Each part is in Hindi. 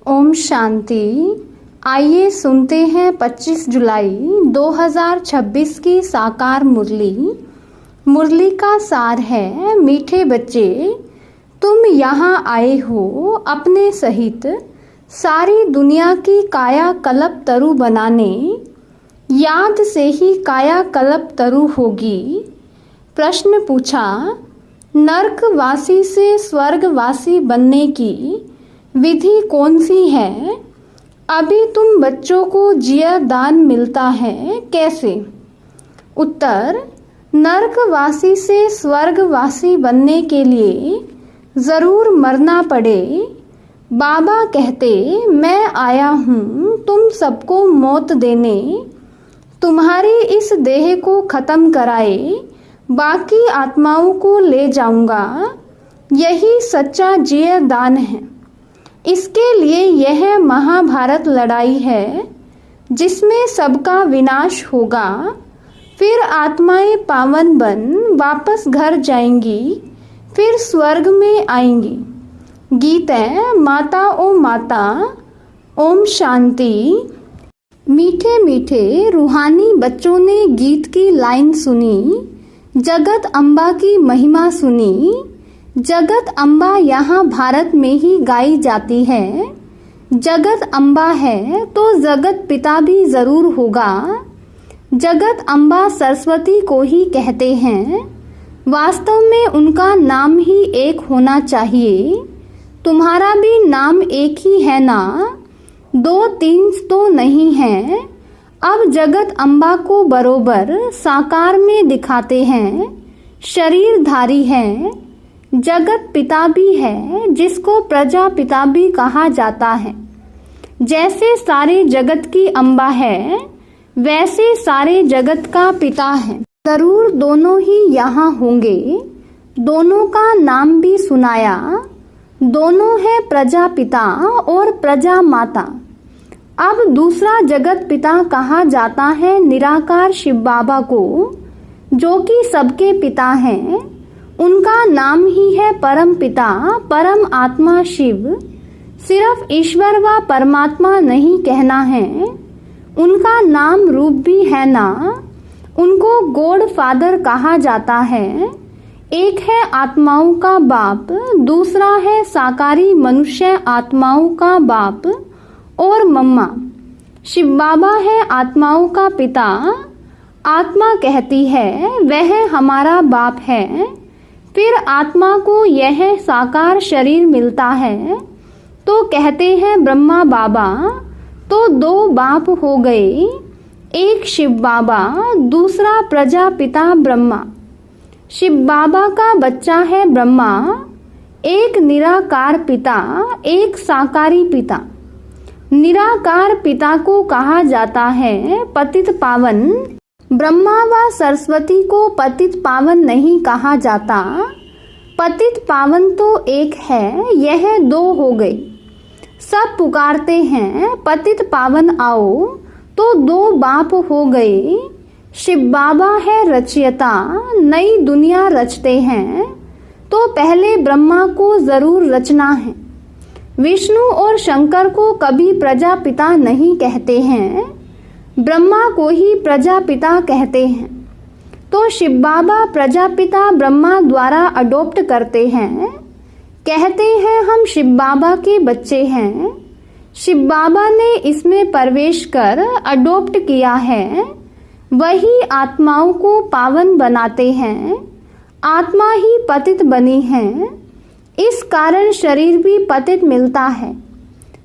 ओम शांति। आइए सुनते हैं 25 जुलाई 2026 की साकार मुरली। मुरली का सार है, मीठे बच्चे तुम यहाँ आए हो अपने सहित सारी दुनिया की काया कल्प तरु बनाने। याद से ही काया कल्प तरु होगी। प्रश्न पूछा, नरकवासी से स्वर्गवासी बनने की विधि कौन सी है? अभी तुम बच्चों को जिया दान मिलता है, कैसे? उत्तर, नरकवासी से स्वर्गवासी बनने के लिए ज़रूर मरना पड़े। बाबा कहते, मैं आया हूँ तुम सबको मौत देने। तुम्हारी इस देह को ख़त्म कराए बाकी आत्माओं को ले जाऊंगा। यही सच्चा जिया दान है। इसके लिए यह महाभारत लड़ाई है जिसमें सबका विनाश होगा। फिर आत्माएं पावन बन वापस घर जाएंगी, फिर स्वर्ग में आएंगी। गीत है, माता ओ माता। ओम शांति। मीठे मीठे रूहानी बच्चों ने गीत की लाइन सुनी, जगत अम्बा की महिमा सुनी। जगत अम्बा यहाँ भारत में ही गाई जाती है। जगत अम्बा है तो जगत पिता भी ज़रूर होगा। जगत अम्बा सरस्वती को ही कहते हैं। वास्तव में उनका नाम ही एक होना चाहिए। तुम्हारा भी नाम एक ही है ना, दो तीन तो नहीं है। अब जगत अम्बा को बरोबर साकार में दिखाते हैं। शरीरधारी है, जगत पिता भी है जिसको प्रजापिता भी कहा जाता है। जैसे सारे जगत की अम्बा है, वैसे सारे जगत का पिता है। जरूर दोनों ही यहाँ होंगे। दोनों का नाम भी सुनाया। दोनों है प्रजापिता और प्रजा माता। अब दूसरा जगत पिता कहा जाता है निराकार शिव बाबा को, जो कि सबके पिता हैं। उनका नाम ही है परम पिता, परम आत्मा शिव। सिर्फ ईश्वर व परमात्मा नहीं कहना है, उनका नाम रूप भी है ना। उनको गॉड फादर कहा जाता है। एक है आत्माओं का बाप, दूसरा है साकारी मनुष्य आत्माओं का बाप और मम्मा। शिव बाबा है आत्माओं का पिता। आत्मा कहती है वह हमारा बाप है। फिर आत्मा को यह साकार शरीर मिलता है तो कहते हैं ब्रह्मा बाबा। तो दो बाप हो गए, एक शिव बाबा, दूसरा प्रजापिता ब्रह्मा। शिव बाबा का बच्चा है ब्रह्मा। एक निराकार पिता, एक साकारी पिता। निराकार पिता को कहा जाता है पतित पावन। ब्रह्मा व सरस्वती को पतित पावन नहीं कहा जाता। पतित पावन तो एक है, यह दो हो गए। सब पुकारते हैं पतित पावन आओ, तो दो बाप हो गए। शिव बाबा है रचयिता, नई दुनिया रचते हैं। तो पहले ब्रह्मा को जरूर रचना है। विष्णु और शंकर को कभी प्रजापिता नहीं कहते हैं, ब्रह्मा को ही प्रजापिता कहते हैं। तो शिव बाबा प्रजापिता ब्रह्मा द्वारा अडॉप्ट करते हैं। कहते हैं हम शिव बाबा के बच्चे हैं। शिव बाबा ने इसमें प्रवेश कर अडॉप्ट किया है। वही आत्माओं को पावन बनाते हैं। आत्मा ही पतित बनी है, इस कारण शरीर भी पतित मिलता है।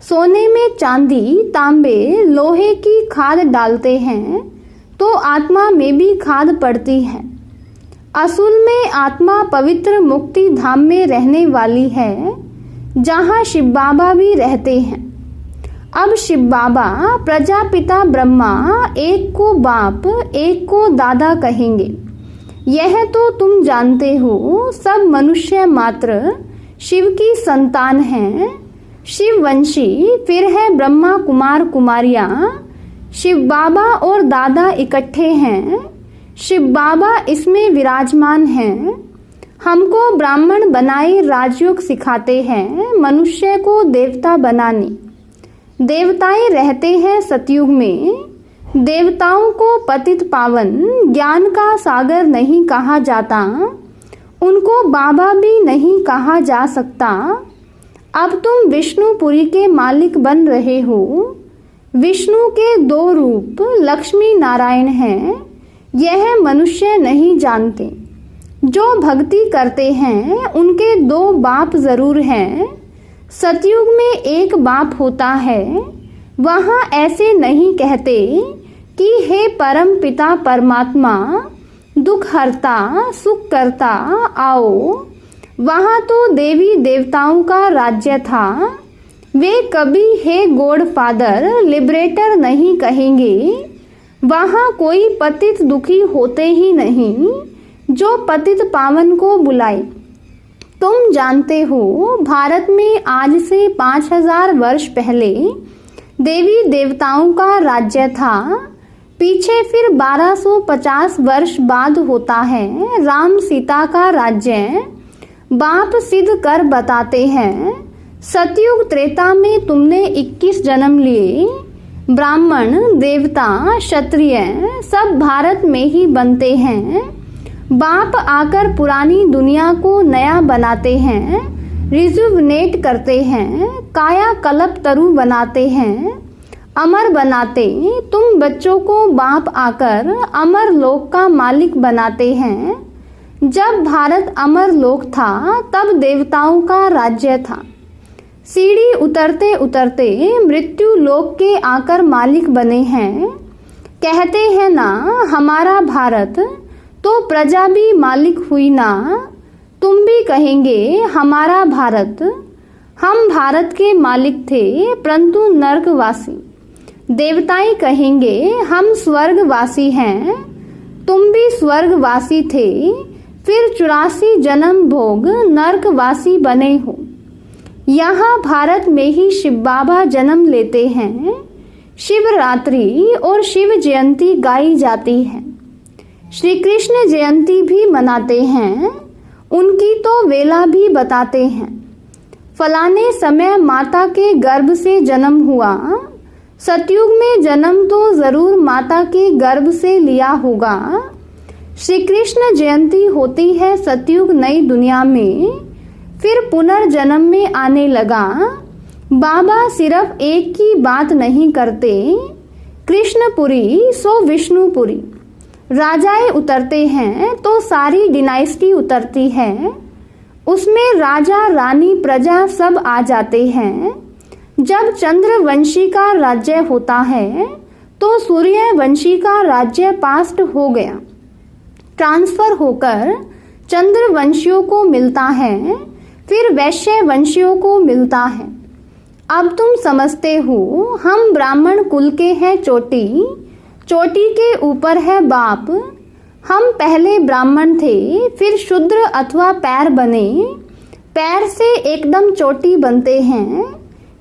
सोने में चांदी, तांबे, लोहे की खाद डालते हैं तो आत्मा में भी खाद पड़ती है। असूल में आत्मा पवित्र मुक्ति धाम में रहने वाली है, जहाँ शिव बाबा भी रहते हैं। अब शिव बाबा प्रजापिता ब्रह्मा एक को बाप, एक को दादा कहेंगे। यह तो तुम जानते हो, सब मनुष्य मात्र शिव की संतान हैं। शिववंशी फिर है ब्रह्मा कुमार कुमारियाँ। शिव बाबा और दादा इकट्ठे हैं। शिव बाबा इसमें विराजमान हैं। हमको ब्राह्मण बनाए राजयोग सिखाते हैं, मनुष्य को देवता बनाने। देवताएं रहते हैं सतयुग में। देवताओं को पतित पावन ज्ञान का सागर नहीं कहा जाता, उनको बाबा भी नहीं कहा जा सकता। अब तुम विष्णुपुरी के मालिक बन रहे हो। विष्णु के 2 रूप लक्ष्मी नारायण हैं, यह मनुष्य नहीं जानते। जो भक्ति करते हैं उनके 2 बाप जरूर हैं। सतयुग में एक बाप होता है। वहाँ ऐसे नहीं कहते कि हे परम पिता परमात्मा, दुख हरता सुख करता आओ। वहाँ तो देवी देवताओं का राज्य था। वे कभी हे गॉड फादर लिबरेटर नहीं कहेंगे। वहाँ कोई पतित दुखी होते ही नहीं जो पतित पावन को बुलाए। तुम जानते हो भारत में आज से 5000 वर्ष पहले देवी देवताओं का राज्य था। पीछे फिर 1250 वर्ष बाद होता है राम सीता का राज्य। बाप सिद्ध कर बताते हैं। सतयुग त्रेता में तुमने 21 जन्म लिए। ब्राह्मण देवता क्षत्रिय सब भारत में ही बनते हैं। बाप आकर पुरानी दुनिया को नया बनाते हैं, रिजुवनेट करते हैं, काया कल्प तरु बनाते हैं, अमर बनाते। तुम बच्चों को बाप आकर अमर लोक का मालिक बनाते हैं। जब भारत अमर लोक था तब देवताओं का राज्य था। सीढ़ी उतरते उतरते मृत्यु लोक के आकर मालिक बने हैं। कहते हैं ना हमारा भारत, तो प्रजा भी मालिक हुई ना। तुम भी कहेंगे हमारा भारत। हम भारत के मालिक थे परंतु नरकवासी। देवताएं कहेंगे हम स्वर्गवासी हैं। तुम भी स्वर्गवासी थे, फिर 84 जन्म भोग नरकवासी बने हो। यहाँ भारत में ही शिव बाबा जन्म लेते हैं। शिवरात्रि और शिव जयंती गाई जाती है। श्री कृष्ण जयंती भी मनाते हैं। उनकी तो वेला भी बताते हैं। फलाने समय माता के गर्भ से जन्म हुआ। सतयुग में जन्म तो जरूर माता के गर्भ से लिया होगा। श्री कृष्ण जयंती होती है सतयुग नई दुनिया में, फिर पुनर्जन्म में आने लगा। बाबा सिर्फ एक की बात नहीं करते, कृष्णपुरी सो विष्णुपुरी। राजाएं उतरते हैं तो सारी डिनाइस्टी उतरती है। उसमें राजा रानी प्रजा सब आ जाते हैं। जब चंद्रवंशी का राज्य होता है तो सूर्यवंशी का राज्य पास्ट हो गया, ट्रांसफर होकर चंद्रवंशियों को मिलता है, फिर वैश्य वंशियों को मिलता है। अब तुम समझते हो हम ब्राह्मण कुल के हैं चोटी, चोटी के ऊपर है बाप। हम पहले ब्राह्मण थे, फिर शूद्र अथवा पैर बने, पैर से एकदम चोटी बनते हैं।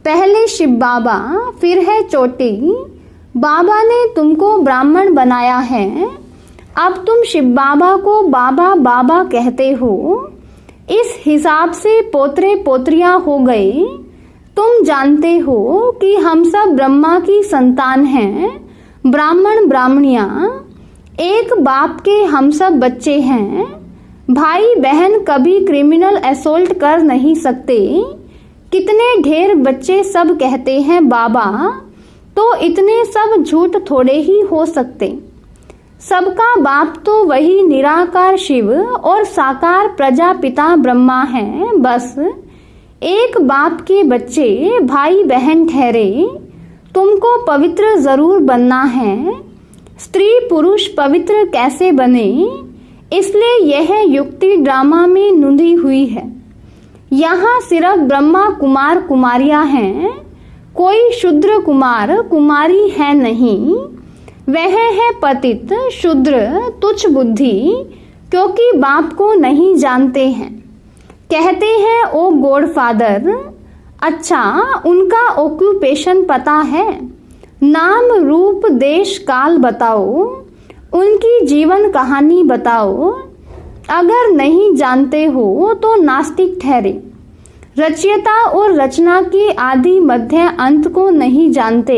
पहले शिव बाबा, फिर है चोटी। बाबा ने तुमको ब्राह्मण बनाया है। अब तुम शिव बाबा को बाबा बाबा कहते हो। इस हिसाब से पोतरे पोत्रियां हो गए। तुम जानते हो कि हम सब ब्रह्मा की संतान हैं, ब्राह्मण ब्राह्मणियां। एक बाप के हम सब बच्चे हैं। भाई बहन कभी क्रिमिनल असोल्ट कर नहीं सकते। कितने ढेर बच्चे सब कहते हैं बाबा, तो इतने सब झूठ थोड़े ही हो सकते। सबका बाप तो वही निराकार शिव और साकार प्रजापिता ब्रह्मा है। बस एक बाप के बच्चे भाई बहन ठहरे। तुमको पवित्र जरूर बनना है। स्त्री पुरुष पवित्र कैसे बने, इसलिए यह युक्ति ड्रामा में नूंधी हुई है। यहाँ सिर्फ ब्रह्मा कुमार कुमारियां हैं, कोई शूद्र कुमार कुमारी है नहीं। वह है पतित शूद्र तुच्छ बुद्धि, क्योंकि बाप को नहीं जानते हैं। कहते हैं ओ गॉड फादर। अच्छा, उनका ऑक्यूपेशन पता है? नाम रूप देश काल बताओ, उनकी जीवन कहानी बताओ। अगर नहीं जानते हो तो नास्तिक ठहरे। रचयिता और रचना के आदि मध्य अंत को नहीं जानते,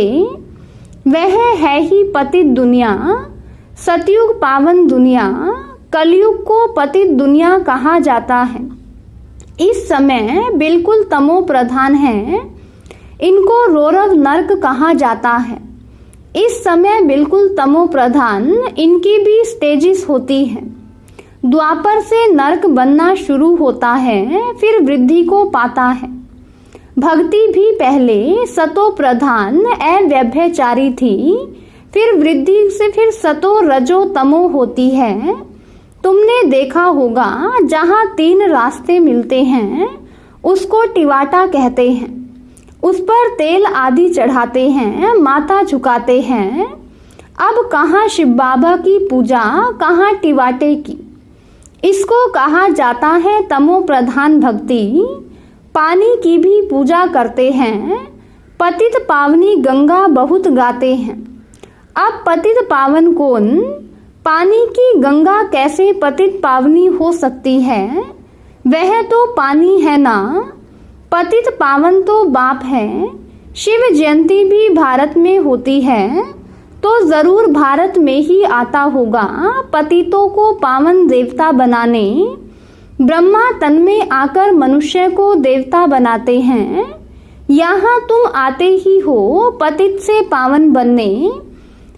वह है ही पतित दुनिया। सतयुग पावन दुनिया, कलयुग को पतित दुनिया कहा जाता है। इस समय बिल्कुल तमो प्रधान है, इनको रौरव नरक कहा जाता है। इस समय बिल्कुल तमो प्रधान, इनकी भी स्टेजेस होती है। द्वापर से नरक बनना शुरू होता है, फिर वृद्धि को पाता है। भक्ति भी पहले सतो प्रधान अव्यभिचारी थी, फिर वृद्धि से फिर सतो रजो तमो होती है। तुमने देखा होगा जहाँ 3 रास्ते मिलते हैं उसको टिवाटा कहते हैं। उस पर तेल आदि चढ़ाते हैं, माथा झुकाते हैं। अब कहाँ शिव बाबा की पूजा, कहाँ टिवाटे की। इसको कहा जाता है तमो प्रधान भक्ति। पानी की भी पूजा करते हैं। पतित पावनी गंगा बहुत गाते हैं। अब पतित पावन कौन? पानी की गंगा कैसे पतित पावनी हो सकती है? वह तो पानी है ना। पतित पावन तो बाप है। शिव जयंती भी भारत में होती है तो जरूर भारत में ही आता होगा पतितों को पावन देवता बनाने। ब्रह्मा तन में आकर मनुष्य को देवता बनाते हैं। यहाँ तुम आते ही हो पतित से पावन बनने।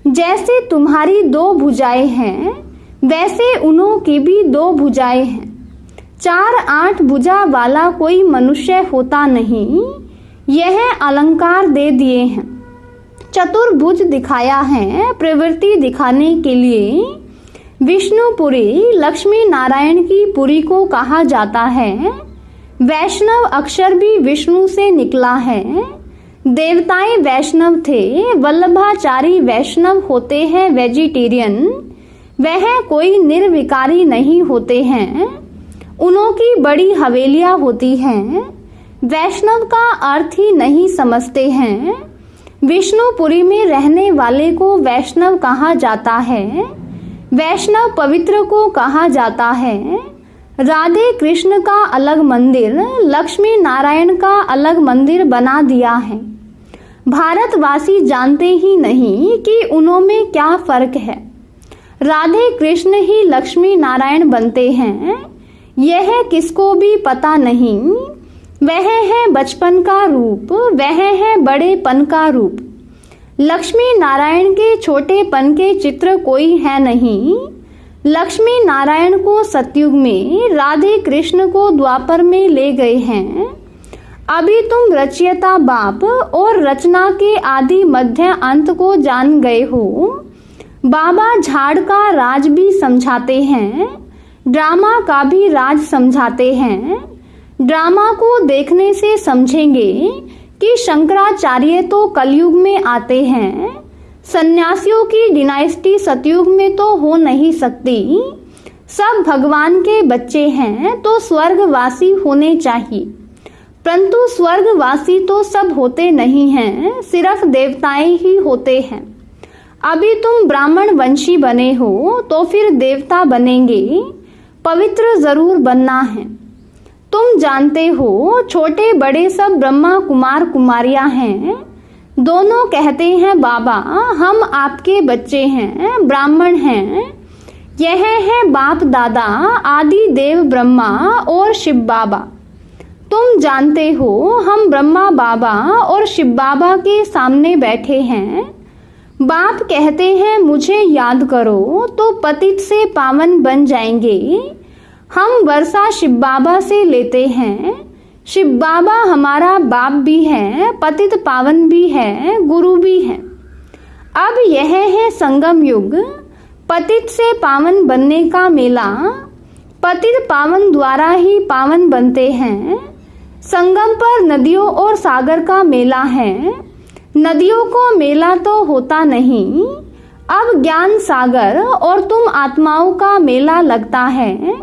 जैसे तुम्हारी 2 भुजाएं हैं, वैसे उन्हों की भी 2 भुजाएं हैं। 4-8 भुजा वाला कोई मनुष्य होता नहीं। यह अलंकार दे दिए हैं। चतुर्भुज दिखाया है प्रवृत्ति दिखाने के लिए। विष्णुपुरी लक्ष्मी नारायण की पुरी को कहा जाता है। वैष्णव अक्षर भी विष्णु से निकला है। देवताएं वैष्णव थे, वल्लभाचारी वैष्णव होते हैं वेजिटेरियन। वह कोई निर्विकारी नहीं होते हैं, उन्हों की बड़ी हवेलियां होती हैं। वैष्णव का अर्थ ही नहीं समझते हैं। विष्णुपुरी में रहने वाले को वैष्णव कहा जाता है। वैष्णव पवित्र को कहा जाता है। राधे कृष्ण का अलग मंदिर, लक्ष्मी नारायण का अलग मंदिर बना दिया है। भारतवासी जानते ही नहीं कि उन्हों में क्या फर्क है। राधे कृष्ण ही लक्ष्मी नारायण बनते हैं, यह किसको भी पता नहीं। वह है बचपन का रूप, वह है बड़ेपन का रूप। लक्ष्मी नारायण के छोटेपन के चित्र कोई है नहीं। लक्ष्मी नारायण को सतयुग में, राधे कृष्ण को द्वापर में ले गए हैं। अभी तुम रचयिता बाप और रचना के आदि मध्य अंत को जान गए हो। बाबा झाड़ का राज भी समझाते हैं, ड्रामा का भी राज समझाते हैं। ड्रामा को देखने से समझेंगे कि शंकराचार्य तो कलयुग में आते हैं। सन्यासियों की डिनाइस्टी सतयुग में तो हो नहीं सकती। सब भगवान के बच्चे हैं तो स्वर्गवासी होने चाहिए, परंतु स्वर्गवासी तो सब होते नहीं हैं, सिर्फ देवताएं ही होते हैं। अभी तुम ब्राह्मण वंशी बने हो तो फिर देवता बनेंगे। पवित्र जरूर बनना है। तुम जानते हो छोटे बड़े सब ब्रह्मा कुमार कुमारियां हैं। दोनों कहते हैं बाबा हम आपके बच्चे हैं, ब्राह्मण हैं। यह है बाप दादा आदि देव ब्रह्मा और शिव बाबा। तुम जानते हो हम ब्रह्मा बाबा और शिव बाबा के सामने बैठे हैं। बाप कहते हैं मुझे याद करो तो पतित से पावन बन जाएंगे। हम वर्षा शिव बाबा से लेते हैं। शिव बाबा हमारा बाप भी है, पतित पावन भी है, गुरु भी है। अब यह है संगम युग, पतित से पावन बनने का मेला। पतित पावन द्वारा ही पावन बनते हैं। संगम पर नदियों और सागर का मेला है। नदियों को मेला तो होता नहीं। अब ज्ञान सागर और तुम आत्माओं का मेला लगता है।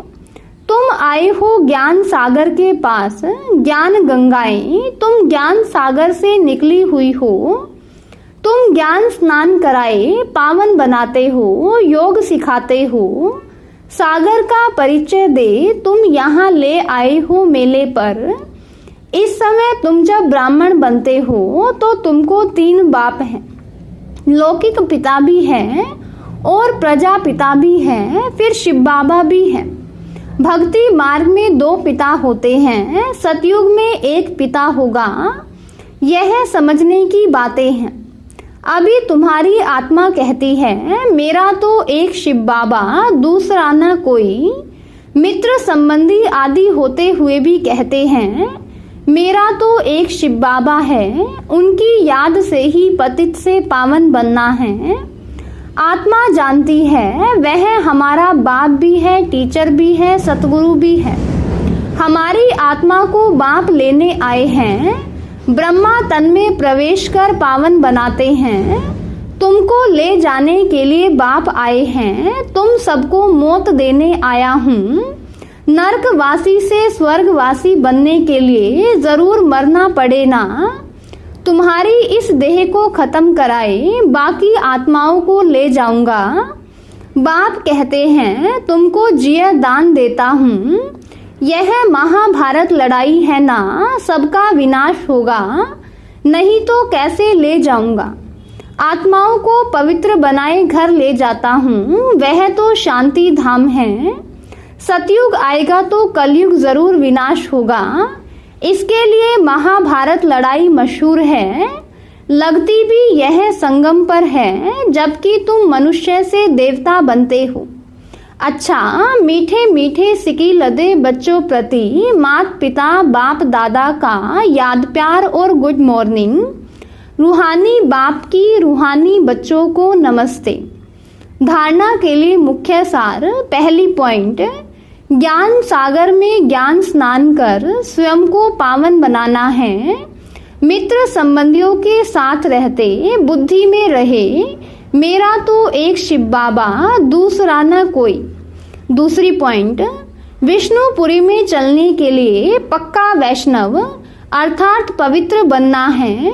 तुम आए हो ज्ञान सागर के पास, ज्ञान गंगाएं तुम ज्ञान सागर से निकली हुई हो। तुम ज्ञान स्नान कराए पावन बनाते हो, योग सिखाते हो। सागर का परिचय दे तुम यहाँ ले आए हो मेले पर। इस समय तुम जब ब्राह्मण बनते हो तो तुमको 3 बाप हैं, लौकिक पिता भी हैं और प्रजापिता भी हैं, फिर शिव बाबा भी हैं। भक्ति मार्ग में 2 पिता होते हैं, सतयुग में 1 पिता होगा। यह समझने की बातें हैं। अभी तुम्हारी आत्मा कहती है मेरा तो एक शिव बाबा, दूसरा न कोई। मित्र संबंधी आदि होते हुए भी कहते हैं मेरा तो एक शिव बाबा है, उनकी याद से ही पतित से पावन बनना है। आत्मा जानती है वह हमारा बाप भी है, टीचर भी है, सतगुरु भी है। हमारी आत्मा को बाप लेने आए हैं, ब्रह्मा तन में प्रवेश कर पावन बनाते हैं। तुमको ले जाने के लिए बाप आए हैं, तुम सबको मौत देने आया हूँ। नरकवासी से स्वर्गवासी बनने के लिए जरूर मरना पड़े ना। तुम्हारी इस देह को खत्म कराए बाकी आत्माओं को ले जाऊंगा। बाप कहते हैं तुमको जिया दान देता हूँ। यह महाभारत लड़ाई है ना, सबका विनाश होगा, नहीं तो कैसे ले जाऊंगा। आत्माओं को पवित्र बनाए घर ले जाता हूँ, वह तो शांति धाम है। सतयुग आएगा तो कलयुग जरूर विनाश होगा, इसके लिए महाभारत लड़ाई मशहूर है। लगती भी यह संगम पर है, जबकि तुम मनुष्य से देवता बनते हो। अच्छा, मीठे मीठे सिकी लदे बच्चों प्रति माता पिता बाप दादा का याद प्यार और गुड मॉर्निंग। रूहानी बाप की रूहानी बच्चों को नमस्ते। धारणा के लिए मुख्य सार। पहली पॉइंट, ज्ञान सागर में ज्ञान स्नान कर स्वयं को पावन बनाना है। मित्र संबंधियों के साथ रहते बुद्धि में रहे मेरा तो एक शिव बाबा, दूसरा न कोई। दूसरी पॉइंट, विष्णुपुरी में चलने के लिए पक्का वैष्णव अर्थात पवित्र बनना है।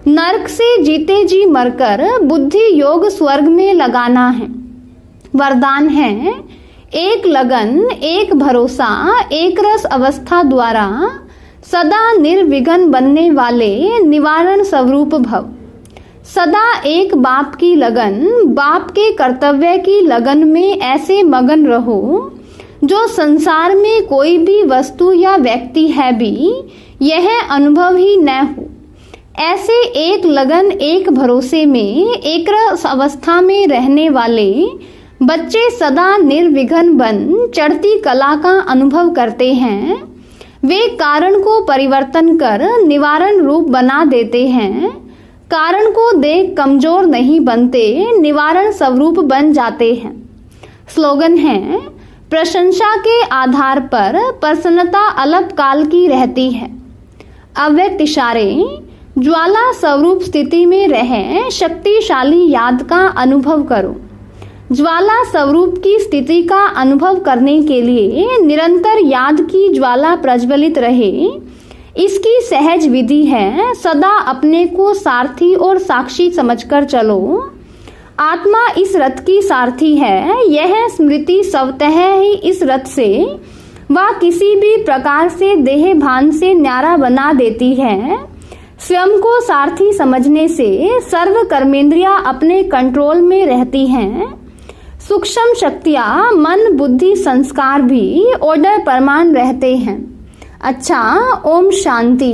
नरक से जीते जी मरकर बुद्धि योग स्वर्ग में लगाना है। वरदान है एक लगन, एक भरोसा, एक रस अवस्था द्वारा सदा निर्विघ्न बनने वाले निवारण स्वरूप भव। सदा एक बाप की लगन, बाप के कर्तव्य की लगन में ऐसे मगन रहो जो संसार में कोई भी वस्तु या व्यक्ति है भी यह अनुभव ही न हो। ऐसे एक लगन एक भरोसे में एक रस अवस्था में रहने वाले बच्चे सदा निर्विघ्न बन चढ़ती कला का अनुभव करते हैं। वे कारण को परिवर्तन कर निवारण रूप बना देते हैं। कारण को देख कमजोर नहीं बनते, निवारण स्वरूप बन जाते हैं। स्लोगन है प्रशंसा के आधार पर प्रसन्नता अल्पकाल की रहती है। अव्यक्त इशारे, ज्वाला स्वरूप स्थिति में रहे शक्तिशाली याद का अनुभव करो। ज्वाला स्वरूप की स्थिति का अनुभव करने के लिए निरंतर याद की ज्वाला प्रज्वलित रहे, इसकी सहज विधि है। सदा अपने को सारथी और साक्षी समझकर चलो। आत्मा इस रथ की सारथी है। यह स्मृति स्वतः ही इस रथ से वह किसी भी प्रकार से देह भान से न्यारा बना देती है। स्वयं को सारथी समझने से सर्व कर्मेंद्रियां अपने कंट्रोल में रहती हैं। सूक्ष्म शक्तियां मन बुद्धि संस्कार भी ऑर्डर परमान रहते हैं। अच्छा, ओम शांति।